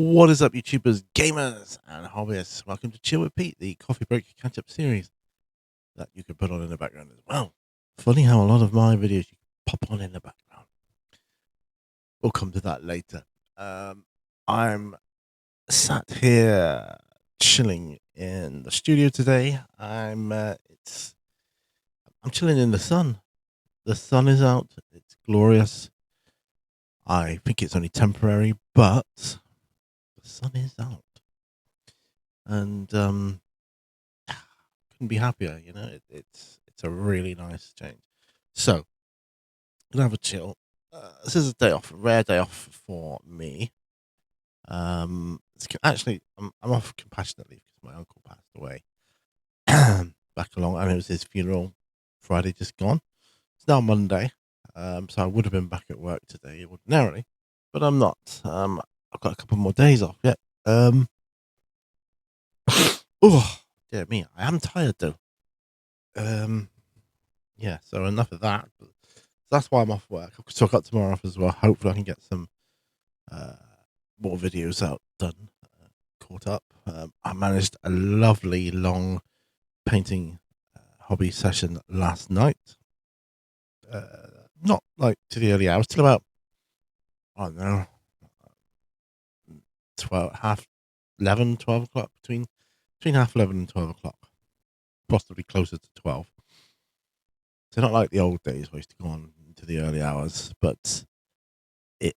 What is up, YouTubers, gamers, and hobbyists? Welcome to Chill with Pete, the coffee break catch up series that you can put on in the background as well. Funny how a lot of my videos you can pop on in the background. We'll come to that later. I'm sat here chilling in the studio today. I'm chilling in the sun. The sun is out. It's glorious. I think it's only temporary, but the sun is out, and couldn't be happier. It's a really nice change. So gonna have a chill. This is a day off, a rare day off for me. Actually, I'm off compassionately because my uncle passed away back along, and it was his funeral Friday just gone. It's now Monday, so I would have been back at work today ordinarily, but I'm not. I've got a couple more days off yet. Oh dear me, I am tired though. Um, yeah, so enough of that. But that's why I'm off work. So I've got tomorrow off as well. Hopefully, I can get some uh, more videos out done, caught up. I managed a lovely long painting hobby session last night. Not like to the early hours, till about, I don't know, 12, half 11, 12 o'clock, between half 11 and 12 o'clock, possibly closer to 12. So not like the old days where I used to go on into the early hours, but it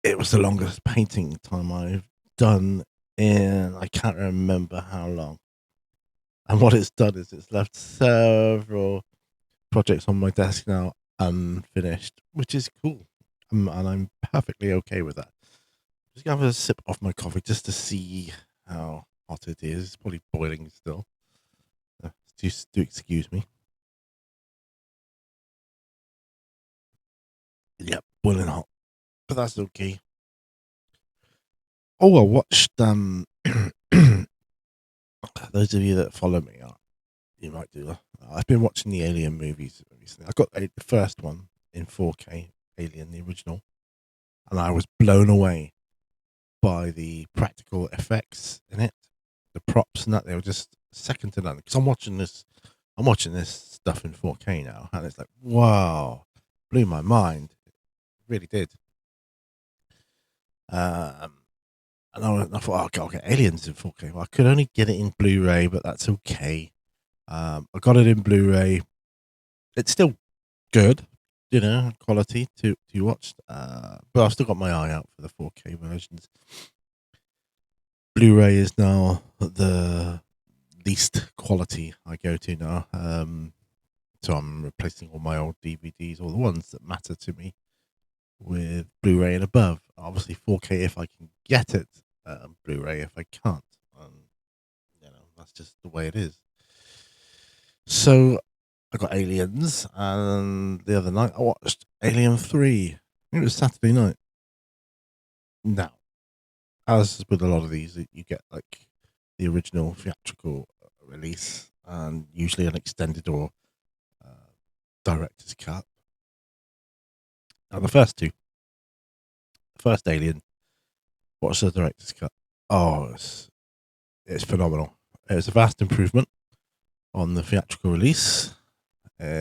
it was the longest painting time I've done in I can't remember how long. And what it's done is it's left several projects on my desk now unfinished, which is cool. And I'm perfectly okay with that. Just gonna have a sip of my coffee just to see how hot it is. It's probably boiling still. Just do excuse me. Yep, boiling hot, but that's okay. Oh, I watched those of you that follow me, you might do. I've been watching the Alien movies recently. I got the first one in 4K, Alien, the original, and I was blown away by the practical effects in it, the props and that. They were just second to none. Because I'm watching this stuff in 4K now, and it's like, wow, blew my mind. It really did. Um, and I thought, oh, I'll get Aliens in 4K. Well, I could only get it in Blu-ray, but that's okay. I got it in Blu-ray. It's still good, quality to watch. But I've still got my eye out for the 4K versions. Blu-ray is now the least quality I go to now. So I'm replacing all my old DVDs, all the ones that matter to me, with Blu-ray and above. Obviously 4K if I can get it, Blu-ray if I can't. That's just the way it is. So I got Aliens, and the other night I watched Alien 3. It was Saturday night. Now, as with a lot of these, you get like the original theatrical release and usually an extended or director's cut. Now, the first Alien, what's the director's cut? Oh, it's phenomenal. It's a vast improvement on the theatrical release.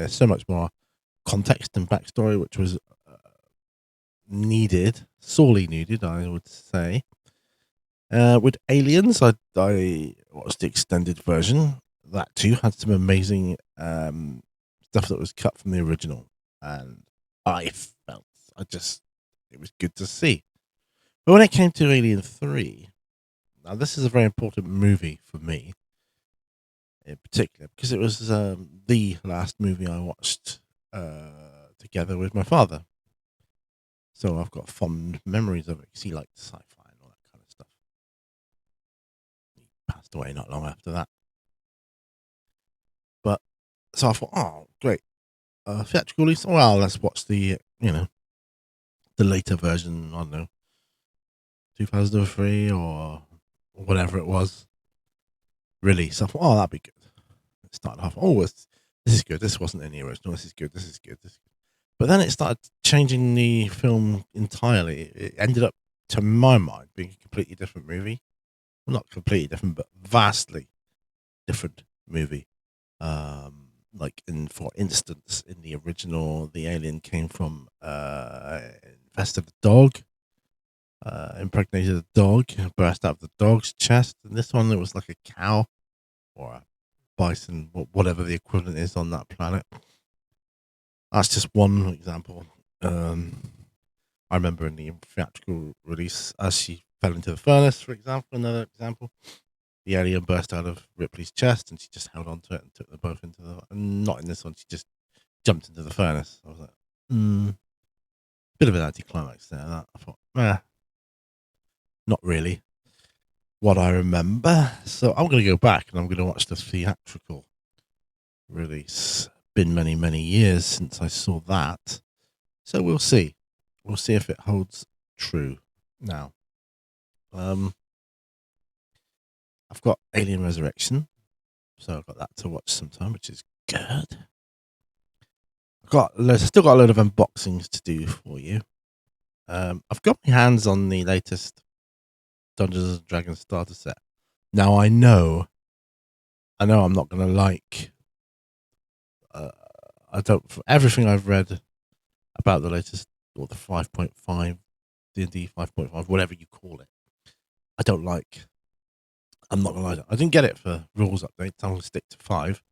So much more context and backstory, which was needed, sorely needed, I would say. With Aliens, I watched the extended version. That too had some amazing stuff that was cut from the original, and I felt it was good to see. But when it came to Alien 3, now this is a very important movie for me, in particular, because it was the last movie I watched together with my father. So I've got fond memories of it because he liked sci-fi and all that kind of stuff. He passed away not long after that. But so I thought, oh, great, theatrical release. Well, let's watch the later version. I don't know, 2003 or whatever it was release. I thought, oh, that'd be good. It started off, this is good. This wasn't in the original. This is good. This is good. But then it started changing the film entirely. It ended up to my mind, being a completely different movie. Well, not completely different, but vastly different movie. Like for instance, in the original, the alien came from infested a dog, impregnated a dog, burst out of the dog's chest. And this one, it was like a cow or a bison, whatever the equivalent is on that planet. That's just one example. I remember in the theatrical release, as she fell into the furnace, for example, another example, the alien burst out of Ripley's chest and she just held onto it and took them both into the. And not in this one, she just jumped into the furnace. I was like, bit of an anticlimax there. That I thought, not really what I remember. So I'm going to go back and I'm going to watch the theatrical release. Been many, many years since I saw that. So we'll see. We'll see if it holds true now. I've got Alien Resurrection, so I've got that to watch sometime, which is good. I've still got a load of unboxings to do for you. I've got my hands on the latest Dungeons and Dragons starter set. Now I know I'm not going to like. I don't. For everything I've read about the latest or the 5.5 D&D 5.5, whatever you call it, I don't like. I'm not gonna lie. I didn't get it for rules updates. I'm gonna stick to 5.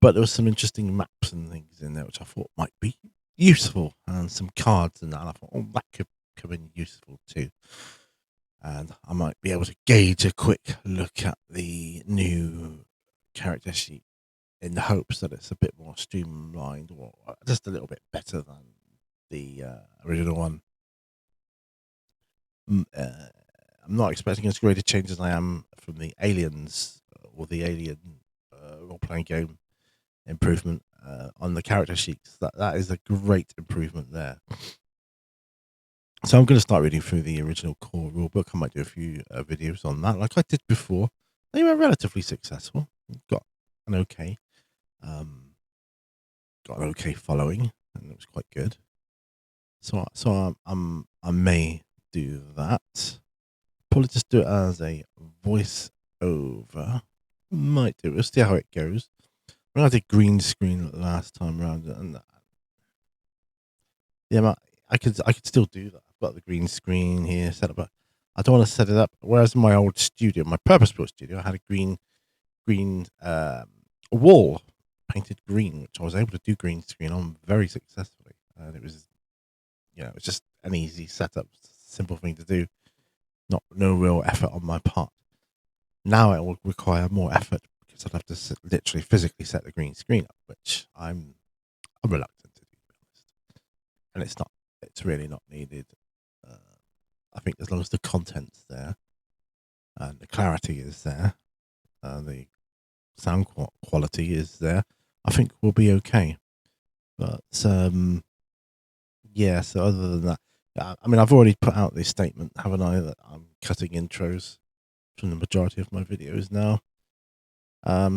But there was some interesting maps and things in there which I thought might be useful, and some cards and that. And I thought, that could come in useful too. And I might be able to gauge a quick look at the new character sheet in the hopes that it's a bit more streamlined or just a little bit better than the original one. I'm not expecting as great a change as I am from the Aliens or the Alien role-playing game improvement on the character sheets. That is a great improvement there. So I'm going to start reading through the original core rulebook. I might do a few videos on that, like I did before. They were relatively successful. Got an okay following, and it was quite good. So I may do that. Probably just do it as a voice over. Might do it. We'll see how it goes. I did green screen last time around, and yeah, I could still do that. I've got the green screen here set up, but I don't want to set it up. Whereas in my old studio, my purpose-built studio, I had a green wall painted green, which I was able to do green screen on very successfully, and it was it was just an easy setup, simple thing to do. No real effort on my part. Now it will require more effort because I'd have to literally physically set the green screen up, which I'm reluctant to do, to be honest. And it's really not needed. I think as long as the content's there and the clarity is there, the sound quality is there, I think we'll be okay. But yeah. So other than that, I mean, I've already put out this statement, haven't I, that I'm cutting intros from the majority of my videos now.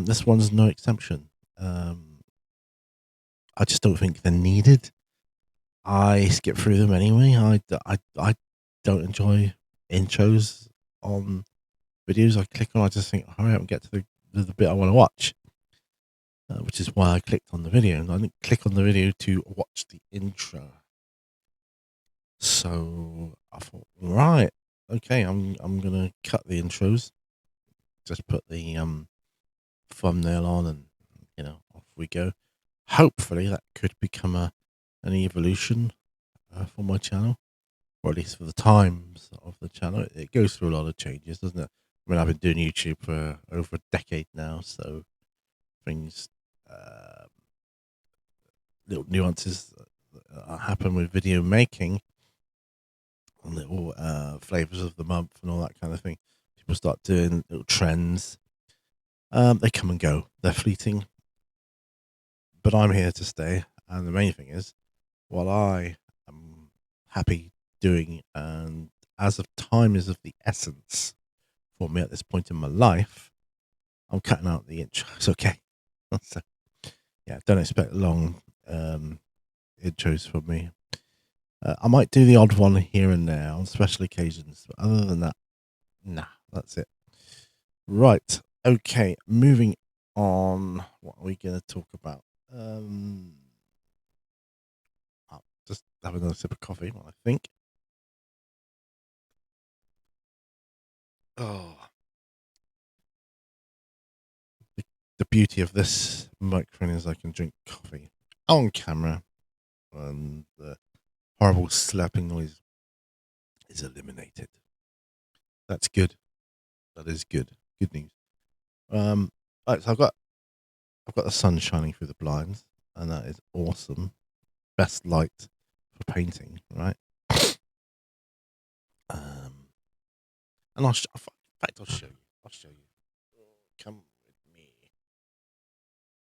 This one's no exception. I just don't think they're needed. I skip through them anyway. I don't enjoy intros on videos. I click on, I just think, hurry up and get to the bit I want to watch, which is why I clicked on the video. And I didn't click on the video to watch the intro. So I thought, right, okay, I'm gonna cut the intros. Just put the thumbnail on, and off we go. Hopefully, that could become an evolution for my channel, or at least for the times of the channel. It goes through a lot of changes, doesn't it? I mean, I've been doing YouTube for over a decade now, so things, little nuances that happen with video making, and little flavors of the month and all that kind of thing. People start doing little trends. They come and go. They're fleeting. But I'm here to stay. And the main thing is, what I am happy doing, and as of time is of the essence for me at this point in my life, I'm cutting out the intros, okay? So, yeah, don't expect long intros from me. I might do the odd one here and there on special occasions, but other than that, nah, that's it. Right. Okay. Moving on. What are we going to talk about? I'll just have another sip of coffee while I think. Oh, the beauty of this microphone is I can drink coffee on camera, and the horrible slapping noise is eliminated. That's good. That is good. Good news. Right, so I've got the sun shining through the blinds, and that is awesome. Best light for painting, right? And in fact, I'll show you. I'll show you. Come with me.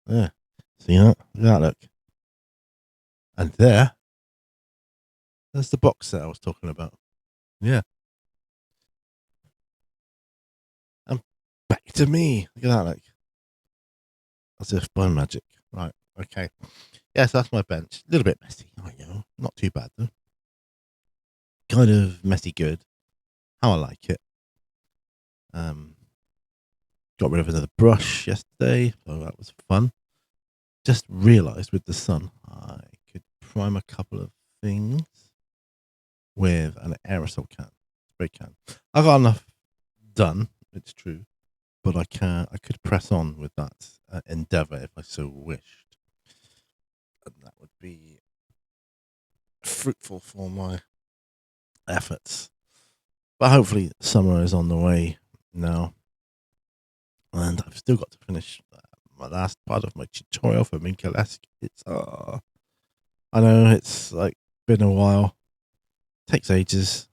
There. See that? Look at that, look. And there's the box that I was talking about. Yeah. And back to me. Look at that, look. As if by magic. Right. Okay. Yeah, so that's my bench. A little bit messy. I know. Not too bad, though. Kind of messy good. How I like it. Got rid of another brush yesterday, so that was fun. Just realised with the sun, I could prime a couple of things with an aerosol can, spray can. I got enough done, it's true, but I could press on with that endeavour if I so wished, and that would be fruitful for my efforts. But hopefully, summer is on the way now, and I've still got to finish my last part of my tutorial for Minkalesque. It's I know it's like been a while, takes ages.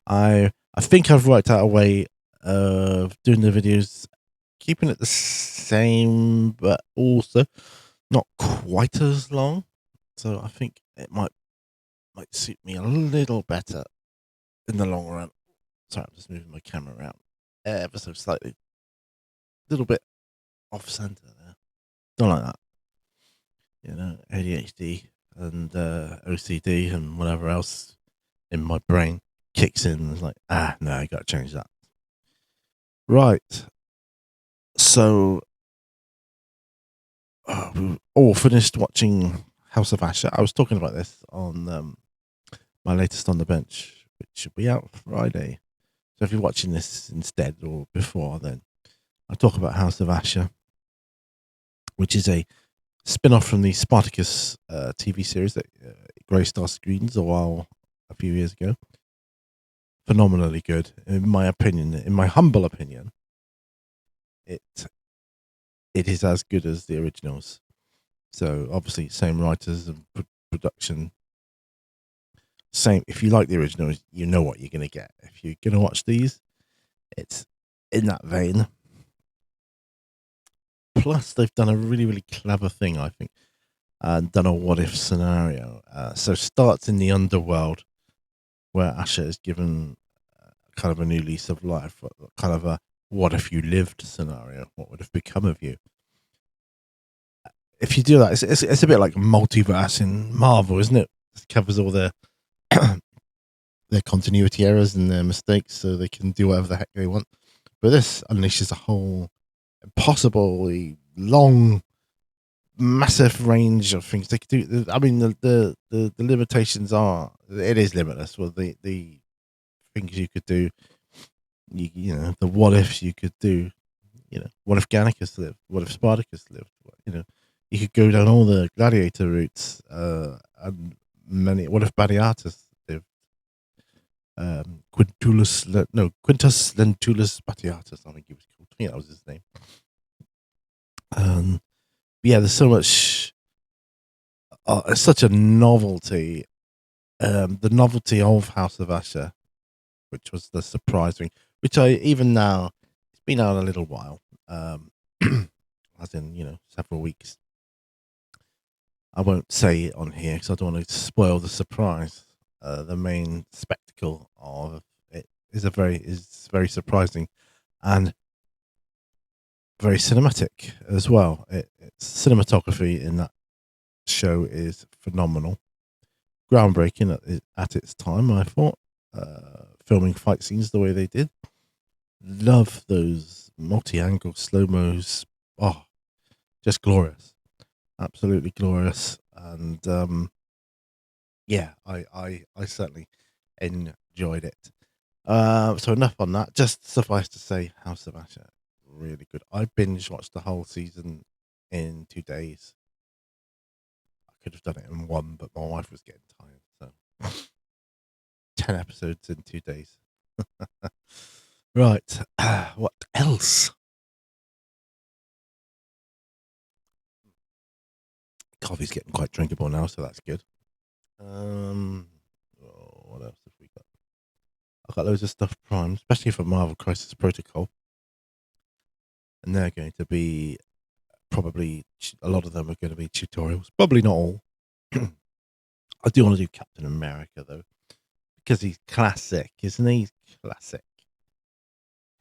I think I've worked out a way of doing the videos, keeping it the same, but also not quite as long. So I think it might suit me a little better in the long run. Sorry, I'm just moving my camera around ever so slightly, a little bit off center there. Don't like that. You know, ADHD and OCD and whatever else in my brain kicks in. It's like, no, I got to change that. Right. So, we all finished watching House of Asher. I was talking about this on my latest On the Bench, which should be out Friday. So if you're watching this instead or before, then I talk about House of Asher, which is a spin-off from the Spartacus TV series that Grey Star screens a few years ago. Phenomenally good, in my opinion. In my humble opinion, it is as good as the originals. So obviously, same writers and production. Same. If you like the originals, you know what you're going to get. If you're going to watch these, it's in that vein. Plus, they've done a really, really clever thing, I think, and done a what-if scenario. So starts in the underworld, where Asher is given kind of a new lease of life, kind of a what if you lived scenario. What would have become of you? If you do that, it's a bit like multiverse in Marvel, isn't it? It covers all their their continuity errors and their mistakes, so they can do whatever the heck they want. But this unleashes a whole possibly long, massive range of things they could do. I mean, the limitations are it is limitless. Well, the things you could do, you know, the what ifs you could do. You know, what if Gannicus lived? What if Spartacus lived? You know, you could go down all the gladiator routes, and many. What if Batiatus lived? Quintus Lentulus Batiatus, I think he was called. I think that was his name. Yeah, there's so much. It's such a novelty. The novelty of House of Asher, which was the surprising, which I even now it's been out a little while, as in several weeks. I won't say it on here because I don't want to spoil the surprise. The main spectacle of it is very surprising and very cinematic as well. It's cinematography in that show is phenomenal. groundbreaking at its time, I thought. Filming fight scenes the way they did. Love those multi-angle slow-mos. Oh, just glorious. Absolutely glorious. And yeah, I certainly enjoyed it. So enough on that. Just suffice to say, House of Usher, really good. I binge watched the whole season in 2 days. I could have done it in one, but my wife was getting tired. So 10 episodes in 2 days. Right. What else? Coffee's getting quite drinkable now, so that's good. What else have we got? I've got loads of stuff primed, especially for Marvel Crisis Protocol, and they're going to be probably a lot of them are going to be tutorials. Probably not all. I do want to do Captain America though, because he's classic, isn't he? Classic.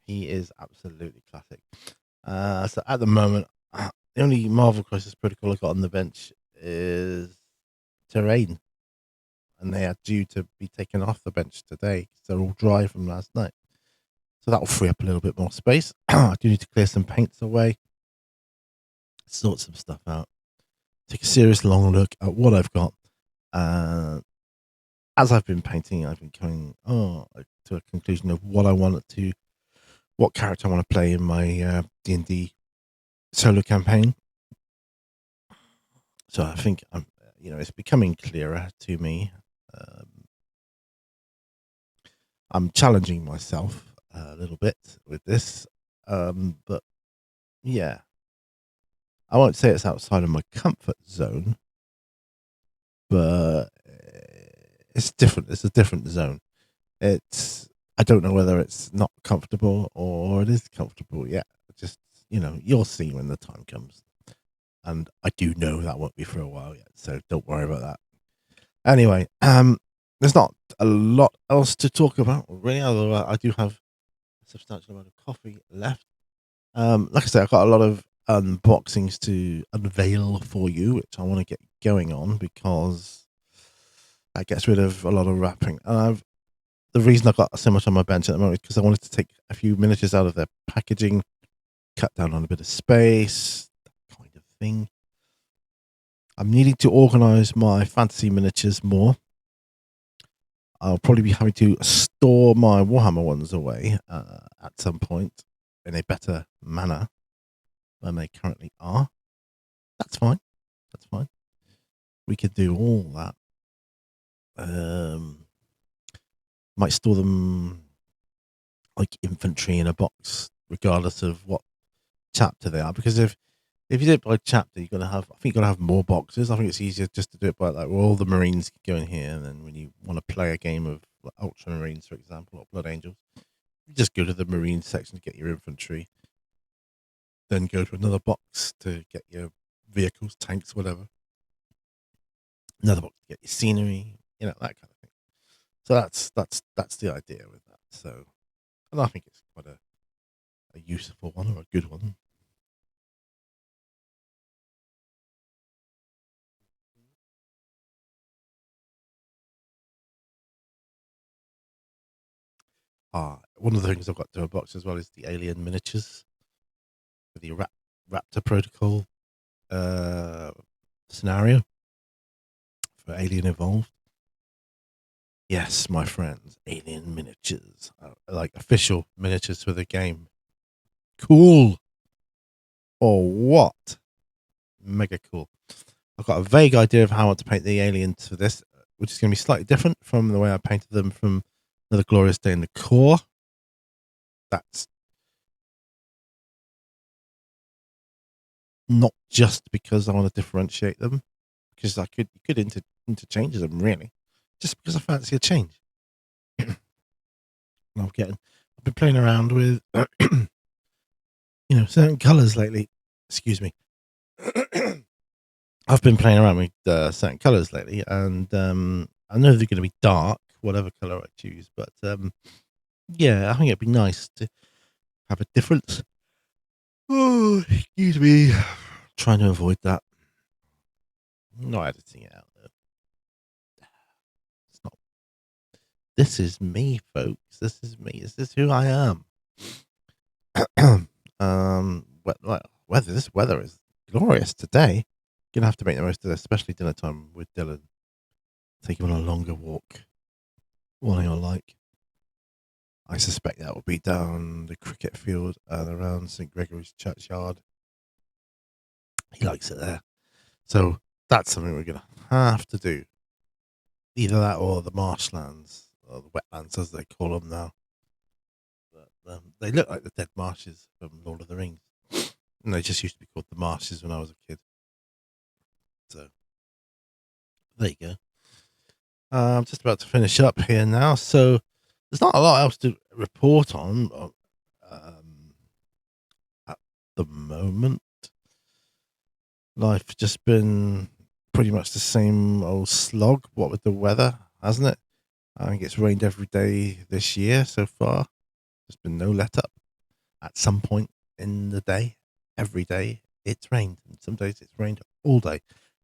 He is absolutely classic. So at the moment, the only Marvel Crisis Protocol I got on the bench is Terrain, and they are due to be taken off the bench today because they're all dry from last night. So that will free up a little bit more space. I do need to clear some paints away, sort some stuff out, take a serious long look at what I've got. As I've been painting, I've been coming to a conclusion of what character I want to play in my D&D solo campaign. So I think it's becoming clearer to me. I'm challenging myself a little bit with this, but yeah, I won't say it's outside of my comfort zone, but it's different. It's a different zone. I don't know whether it's not comfortable or it is comfortable yet. Just you'll see when the time comes, and I do know that won't be for a while yet. So don't worry about that. Anyway, there's not a lot else to talk about really. Although I do have a substantial amount of coffee left. Like I said, I've got a lot of unboxings to unveil for you, which I want to get going on because that gets rid of a lot of wrapping. The reason I've got so much on my bench at the moment is because I wanted to take a few miniatures out of their packaging, cut down on a bit of space, that kind of thing. I'm needing to organise my fantasy miniatures more. I'll probably be having to store my Warhammer ones away at some point in a better manner than they currently are. That's fine. That's fine. We could do all that. Might store them like infantry in a box, regardless of what chapter they are. Because if you do it by chapter, I think you're gonna have more boxes. I think it's easier just to do it by all the Marines can go in here, and then when you want to play a game of Ultramarines, for example, or Blood Angels, you just go to the Marines section to get your infantry, then go to another box to get your vehicles, tanks, whatever. Another box to get your scenery, that kind of thing. So that's the idea with that. So, and I think it's quite a useful one or a good one. One of the things I've got to a box as well is the alien miniatures for the Raptor Protocol scenario for Alien Evolved. Yes, my friends, alien miniatures, like official miniatures for the game. Cool. Or what? Mega cool. I've got a vague idea of how I want to paint the aliens for this, which is going to be slightly different from the way I painted them from Another Glorious Day in the Core. That's not just because I want to differentiate them, because you could interchange them really, just because I fancy a change. I've been playing around with certain colors lately. Excuse me. I've been playing around with certain colors lately, and I know they're going to be dark, whatever color I choose. But yeah, I think it'd be nice to have a difference. Oh, excuse me. Trying to avoid that. Not editing it out though. This is me, folks. This is me. This is who I am. This weather is glorious today. Gonna have to make the most of this, especially dinner time with Dylan. Take him on a longer walk. What I like. I suspect that will be down the cricket field and around St Gregory's Churchyard. He likes it there. So that's something we're going to have to do. Either that or the marshlands, or the wetlands as they call them now. But, they look like the dead marshes from Lord of the Rings. And they just used to be called the marshes when I was a kid. So there you go. I'm just about to finish up here now. So there's not a lot else to report on at the moment. Life just been pretty much the same old slog. What with the weather, hasn't it? I think it's rained every day this year so far. There's been no let up. At some point in the day, every day, it's rained. And some days it's rained all day.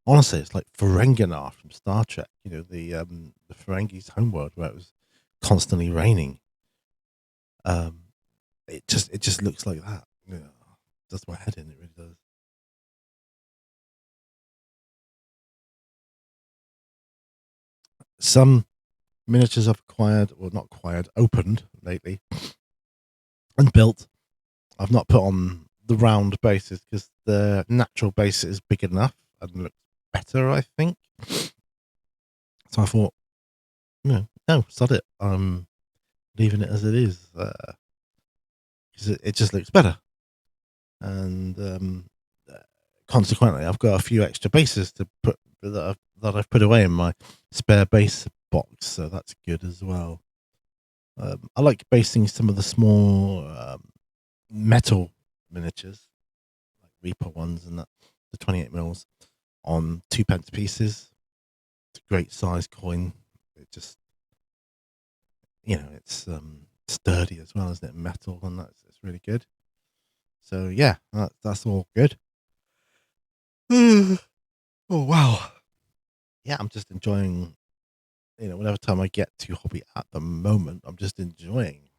Honestly, it's like Ferenginar from Star Trek. You know, the Ferengi's homeworld where it was constantly raining. It just looks like that. Yeah, does my head in. It really does. Some miniatures I've acquired, or not acquired, opened lately and built. I've not put on the round bases because the natural base is big enough and looks better, I think. So I thought, no, sod it. I'm leaving it as it is because it just looks better. And consequently, I've got a few extra bases to put that I've put away in my spare base box, so that's good as well. I like basing some of the small metal miniatures, like Reaper ones and that, the 28 mils on 2p pieces. It's a great size coin. It just, it's sturdy as well, isn't it? Metal, and it's really good. So yeah, that's all good. Oh wow. Yeah, I'm just enjoying. Whenever time I get to hobby at the moment, I'm just enjoying.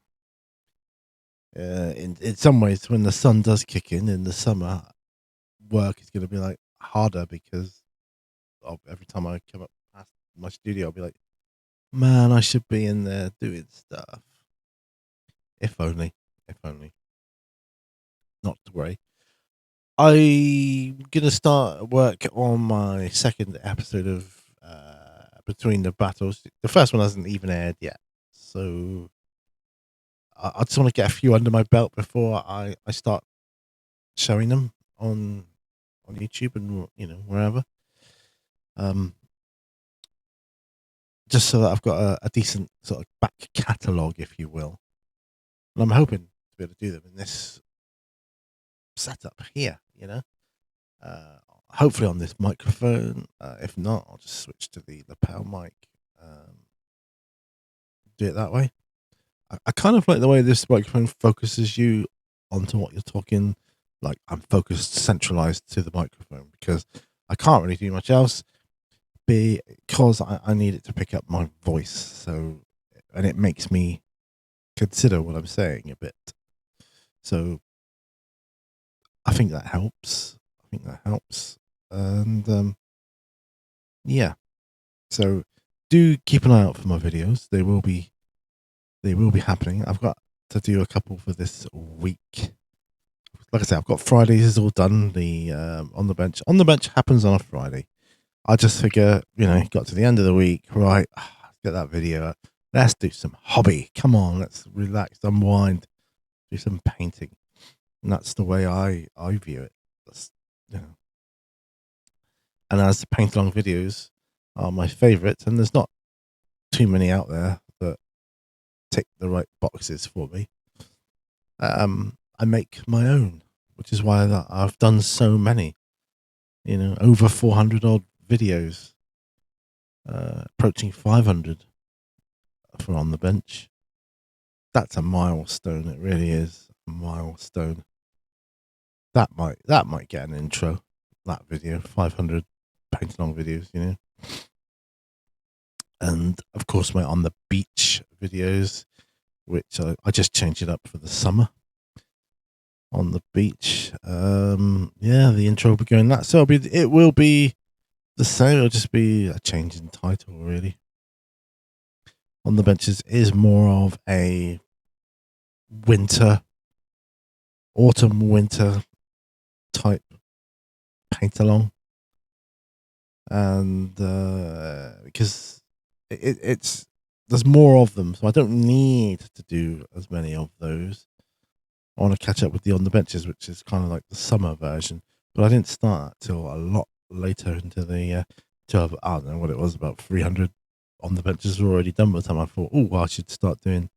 In some ways, when the sun does kick in the summer, work is going to be like harder because of every time I come up past my studio, I'll be like, man, I should be in there doing stuff. If only, if only. Not to worry. I'm gonna start work on my second episode of Between the Battles. The first one hasn't even aired yet, so I just want to get a few under my belt before I start showing them on YouTube and wherever. Just so that I've got a decent sort of back catalogue, if you will. And I'm hoping to be able to do them in this setup here. Hopefully on this microphone. If not, I'll just switch to the lapel mic. Do it that way. I kind of like the way this microphone focuses you onto what you're talking. Like I'm focused, centralized to the microphone because I can't really do much else because I need it to pick up my voice. So, and it makes me consider what I'm saying a bit. So I think that helps. And yeah. So do keep an eye out for my videos. They will be happening. I've got to do a couple for this week. Like I said, I've got Fridays is all done. The on the bench happens on a Friday. I just figure, got to the end of the week, right? Get that video up. Let's do some hobby. Come on, let's relax, unwind, do some painting. And that's the way I view it. That's, And as the paint along videos are my favourite, and there's not too many out there that tick the right boxes for me. I make my own, which is why I've done so many. Over 400 odd videos, approaching 500 for On the Bench. That's a milestone. It really is a milestone. That might get an intro. That video, 500 paint along videos. and of course my on the beach videos, which I just changed it up for the summer. On the beach, yeah, the intro will be going that. So it will be the same. It'll just be a change in title, really. On the benches is more of a autumn winter type paint along, and because it's there's more of them, so I don't need to do as many of those. I want to catch up with the on the benches, which is kind of like the summer version, but I didn't start that till a lot later into the till I don't know what it was, about 300 on the benches were already done by the time I thought, oh, well, I should start doing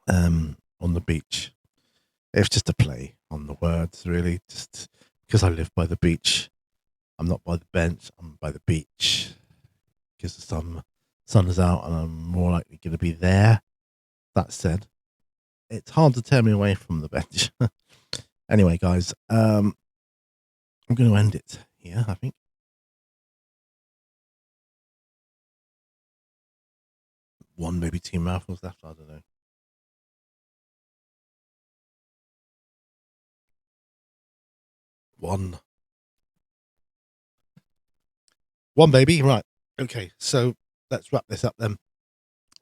on the beach. It's just a play on the words, really, just because I live by the beach. I'm not by the bench, I'm by the beach because the sun is out and I'm more likely going to be there. That said, it's hard to tear me away from the bench. Anyway, guys, I'm going to end it here, I think. One, maybe two mouthfuls left, I don't know. One, baby. Right. Okay, so let's wrap this up then.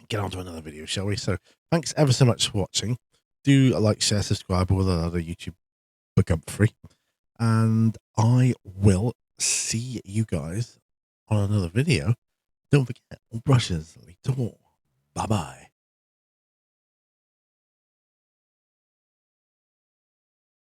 Get on to another video, shall we? So thanks ever so much for watching. Do like, share, subscribe, all the other YouTube Bugumfrey. And I will see you guys on another video. Don't forget, all brushes lead to war. Bye-bye.